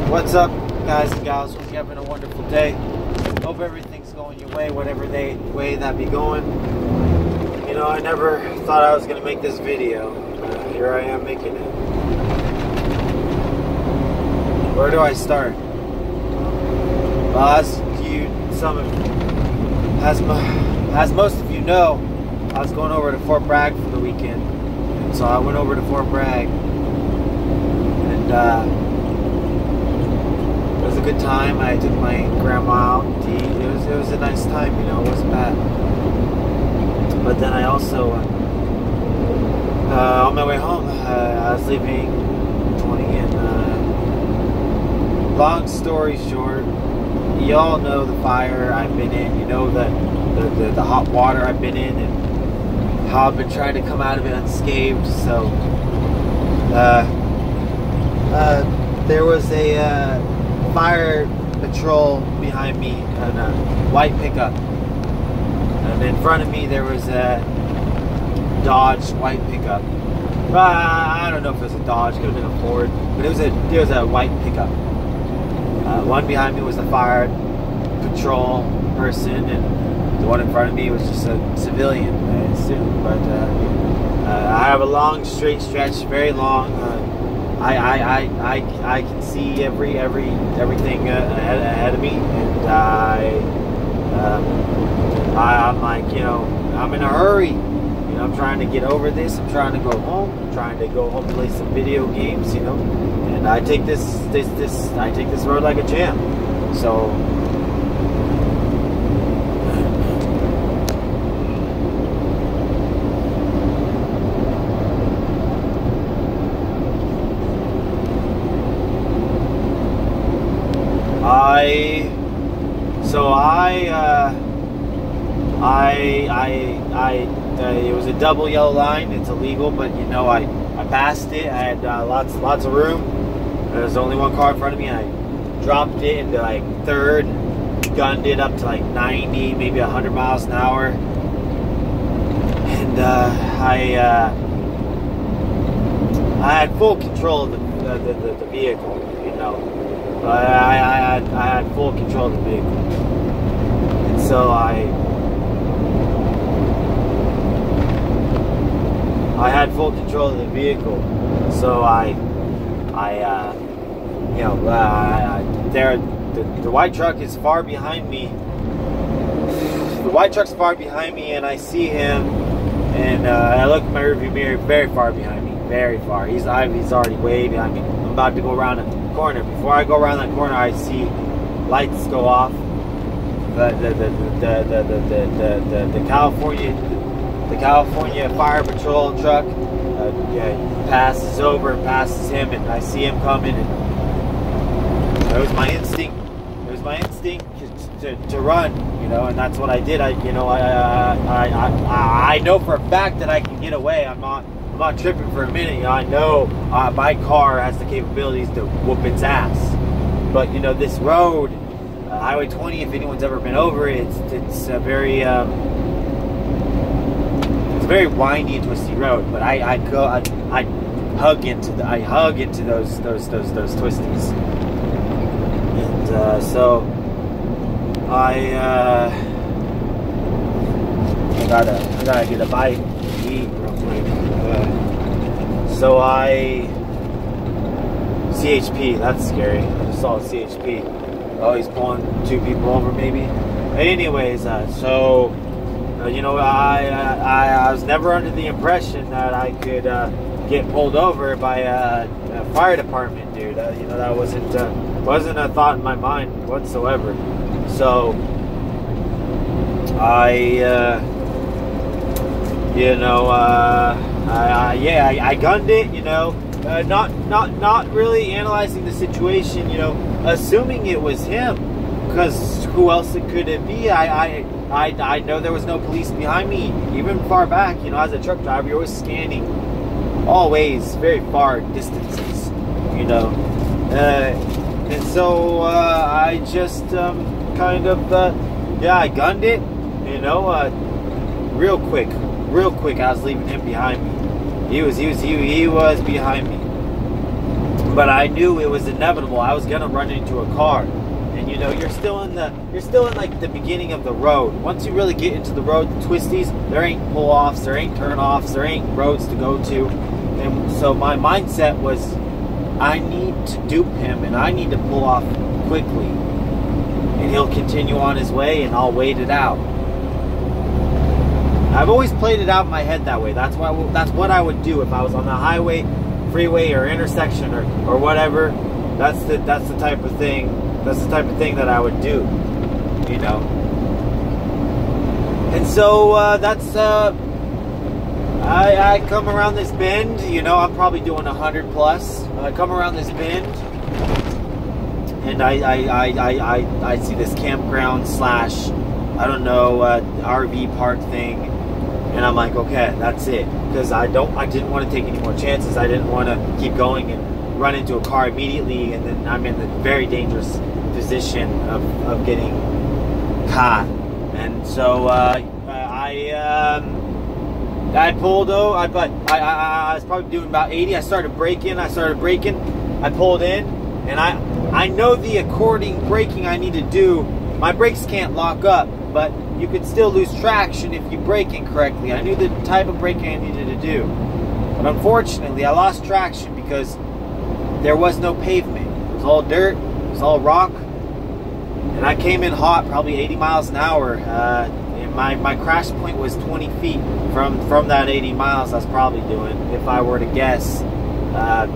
What's up, guys and gals? Hope you're having a wonderful day. Hope everything's going your way, whatever way that be going. You know, I never thought I was going to make this video. Here I am making it. Where do I start? Well, as most of you know, I was going over to Fort Bragg for the weekend. And so I went over to Fort Bragg. And it was a good time. I took my grandma out to eat. It was a nice time, you know, it wasn't bad. But then I also, on my way home, I was leaving 20, and long story short, you all know the fire I've been in. You know the hot water I've been in, and how I've been trying to come out of it unscathed. So there was a fire patrol behind me on a white pickup, and in front of me there was a Dodge white pickup. I don't know if it was a Dodge, could have been a Ford, but it was a white pickup. One behind me was the fire patrol person, and the one in front of me was just a civilian, I assume. But I have a long straight stretch, very long. I can see everything ahead of me, and I'm like, you know, I'm in a hurry. You know, I'm trying to get over this. I'm trying to go home. I'm trying to go home, play some video games. You know, and I take this road like a champ. So. It was a double yellow line. It's illegal, but you know, I passed it. I had lots of room. There was only one car in front of me. I dropped it into like third, gunned it up to like 90, maybe 100 miles an hour, and I had full control of the vehicle. You know, I had full control of the vehicle, and so I had full control of the vehicle. So the white truck is far behind me. The white truck's far behind me, and I see him, and I look in my rearview mirror, very far behind me, very far. He's already way behind me. I'm about to go around a corner. Before I go around that corner, I see lights go off. The California Fire Patrol truck passes over and passes him, and I see him coming, and it was my instinct. It was my instinct to run, you know, and that's what I did. I know for a fact that I can get away. I'm not tripping for a minute. You know, I know my car has the capabilities to whoop its ass. But you know, this road, Highway 20, if anyone's ever been over it, it's a very very windy and twisty road, but I hug into those twisties, and so I gotta get a bite to eat real quick. So CHP, that's scary. I just saw a CHP. Oh, he's pulling two people over, maybe. Anyways, so. You know, I was never under the impression that I could get pulled over by a fire department, dude. You know, that wasn't a thought in my mind whatsoever. So I gunned it. You know, not really analyzing the situation. You know, assuming it was him, because who else could it be? I know there was no police behind me, even far back. You know, as a truck driver, you're always scanning, always very far distances, you know. And so I just I gunned it, you know, real quick. I was leaving him behind me. He was behind me. but I knew it was inevitable. I was gonna run into a car, and you know, you're still in like the beginning of the road. Once you really get into the road, the twisties, there ain't pull-offs, there ain't turn-offs, there ain't roads to go to. And so my mindset was, I need to dupe him, and I need to pull off quickly, and he'll continue on his way, and I'll wait it out. I've always played it out in my head that way. That's what I would do if I was on the highway, freeway, or intersection, or whatever. That's the type of thing. That's the type of thing that I would do, you know. And so I come around this bend. You know, I'm probably doing 100 plus. I come around this bend, and I see this campground slash, I don't know, RV park thing. And I'm like, okay, that's it. Because I didn't want to take any more chances. I didn't want to keep going and run into a car immediately, and then I'm in the very dangerous position of getting caught. And so I pulled over. I was probably doing about 80. I started braking. I pulled in, and I know the according braking I need to do. My brakes can't lock up, but you could still lose traction if you brake incorrectly. I knew the type of braking I needed to do. But unfortunately, I lost traction because there was no pavement. It was all dirt. It was all rock. And I came in hot, probably 80 miles an hour. And my crash point was 20 feet from that 80 miles I was probably doing, if I were to guess. I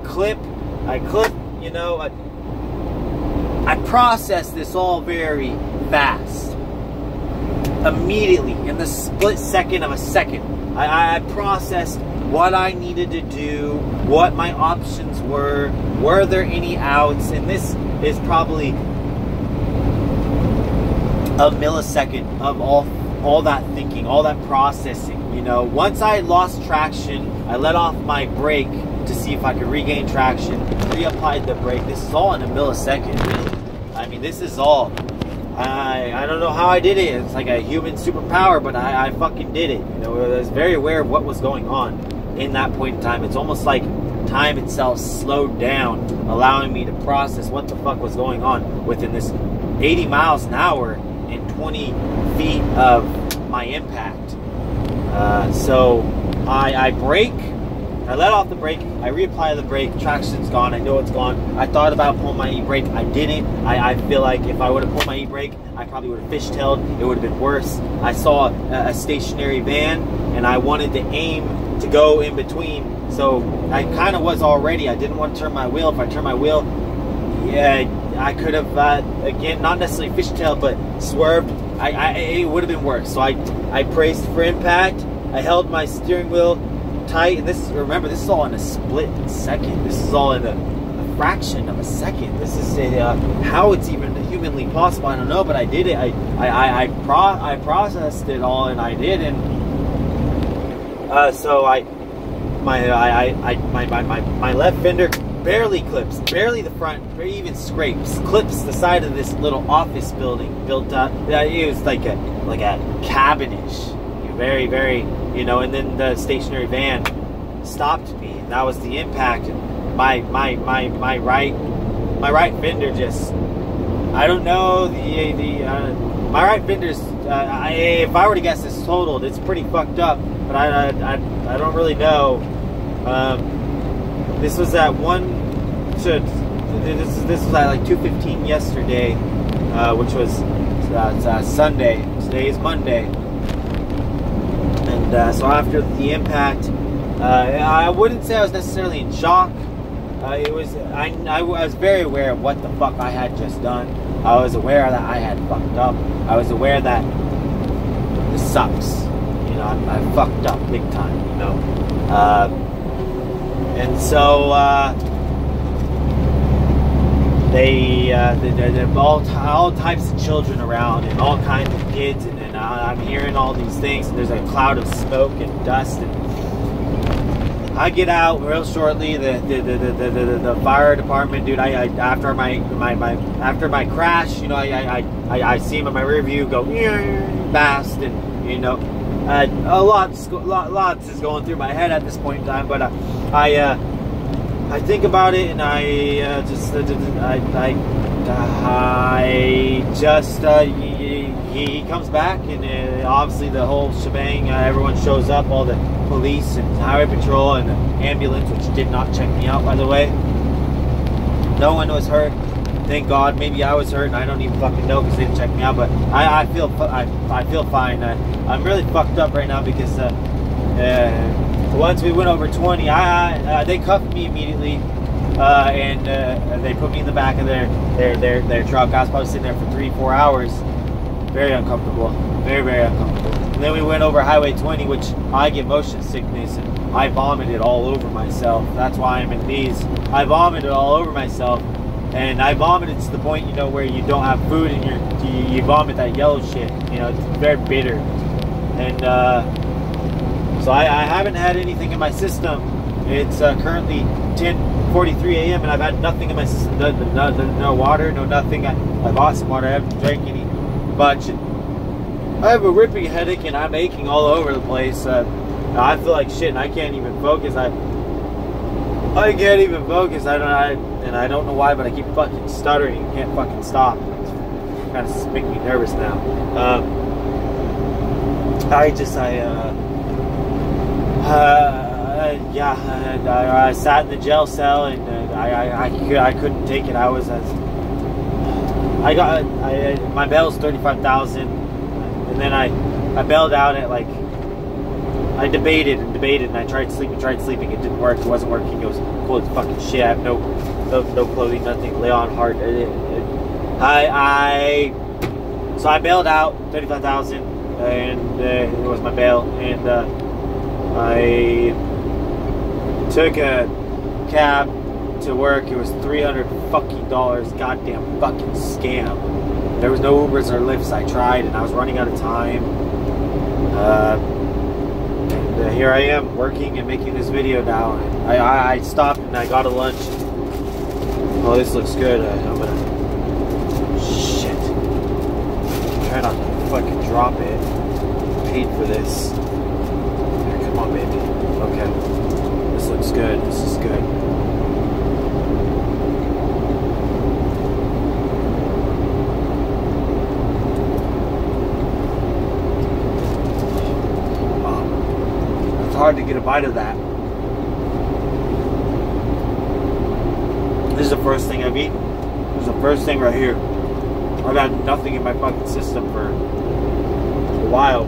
clip, you know, I processed this all very fast. Immediately, in the split second of a second, I processed what I needed to do, what my options were there any outs, and this is probably a millisecond of all that thinking, all that processing, you know. Once I lost traction, I let off my brake to see if I could regain traction, reapplied the brake. This is all in a millisecond, really. I mean, this is all, I don't know how I did it. It's like a human superpower, but I fucking did it. You know, I was very aware of what was going on in that point in time. It's almost like time itself slowed down, allowing me to process what the fuck was going on within this 80 miles an hour and 20 feet of my impact. So I brake. I let off the brake, I reapply the brake, traction's gone, I know it's gone. I thought about pulling my e-brake, I didn't. I feel like if I would have pulled my e-brake, I probably would have fishtailed, it would have been worse. I saw a stationary van, and I wanted to aim to go in between. So I kind of was already, I didn't want to turn my wheel. If I turned my wheel, yeah, I could have, again, not necessarily fishtailed, but swerved. It would have been worse. So I braced for impact, I held my steering wheel tight, and remember, this is all in a split second. This is all in a fraction of a second. This is how it's even humanly possible, I don't know, but I did it. I processed it all, and I did. And so my left fender barely clips, barely the front, or even scrapes, clips the side of this little office building built up. It was like a cabinish, very, very, you know. And then the stationary van stopped me, and that was the impact. And my right fender just, I don't know, my right fender's, if I were to guess, it's totaled. It's pretty fucked up, but I don't really know. This was at this was at like 2:15 yesterday, which was Sunday. Today is Monday, and so after the impact, I wouldn't say I was necessarily in shock. I was very aware of what the fuck I had just done. I was aware that I had fucked up. I was aware that this sucks. You know, I fucked up big time. You know, and so there all types of children around, and all kinds of kids, and I'm hearing all these things. And there's a cloud of smoke and dust, and I get out real shortly. The fire department, dude. After my crash, you know, I see him in my rear view go fast, and you know, lots is going through my head at this point in time. But I think about it, and I he comes back, and obviously the whole shebang. Everyone shows up, all the police and highway patrol and the ambulance, which did not check me out, by the way. No one was hurt. Thank God. Maybe I was hurt, and I don't even fucking know because they didn't check me out. But I feel fine. I'm really fucked up right now because once we went over 20, they cuffed me immediately, and they put me in the back of their truck. I was probably sitting there for 3-4 hours. Very uncomfortable. Very, very uncomfortable. And then we went over Highway 20, which I get motion sickness, and I vomited all over myself. That's why I'm in these. I vomited all over myself, and I vomited to the point, you know, where you don't have food and you vomit that yellow shit. You know, it's very bitter. And so I haven't had anything in my system. It's currently 10:43 a.m. and I've had nothing in my system. No water, no nothing. I bought some water. I haven't drank any much. I have a ripping headache and I'm aching all over the place. I feel like shit and I can't even focus. I can't even focus. I don't know why, but I keep fucking stuttering. Can't fucking stop. It's kind of making me nervous now. I sat in the jail cell and I couldn't take it. My bail's $35,000, and then I bailed out at like, I debated and I tried sleeping. It didn't work. It wasn't working. It was cold as fucking shit. I have no clothing, nothing. Lay on hard. So I bailed out $35,000, and it was my bail, and I took a cab to work. It was $300 fucking dollars. Goddamn fucking scam. There was no Ubers or Lyfts. I tried, and I was running out of time. And here I am working and making this video now. I stopped and I got a lunch. Oh, this looks good. I'm gonna. Shit. Try not to fucking drop it. Paid for this. Here, come on, baby. Okay. This looks good. This is good. Hard to get a bite of that. This is the first thing I've eaten. This is the first thing right here. I've had nothing in my fucking system for a while.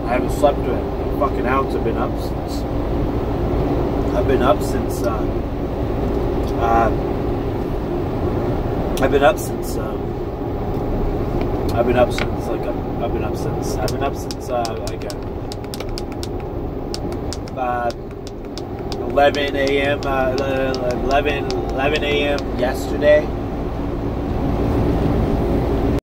I haven't slept a fucking ounce. I've been up since like 11 a.m. 11 a.m. yesterday.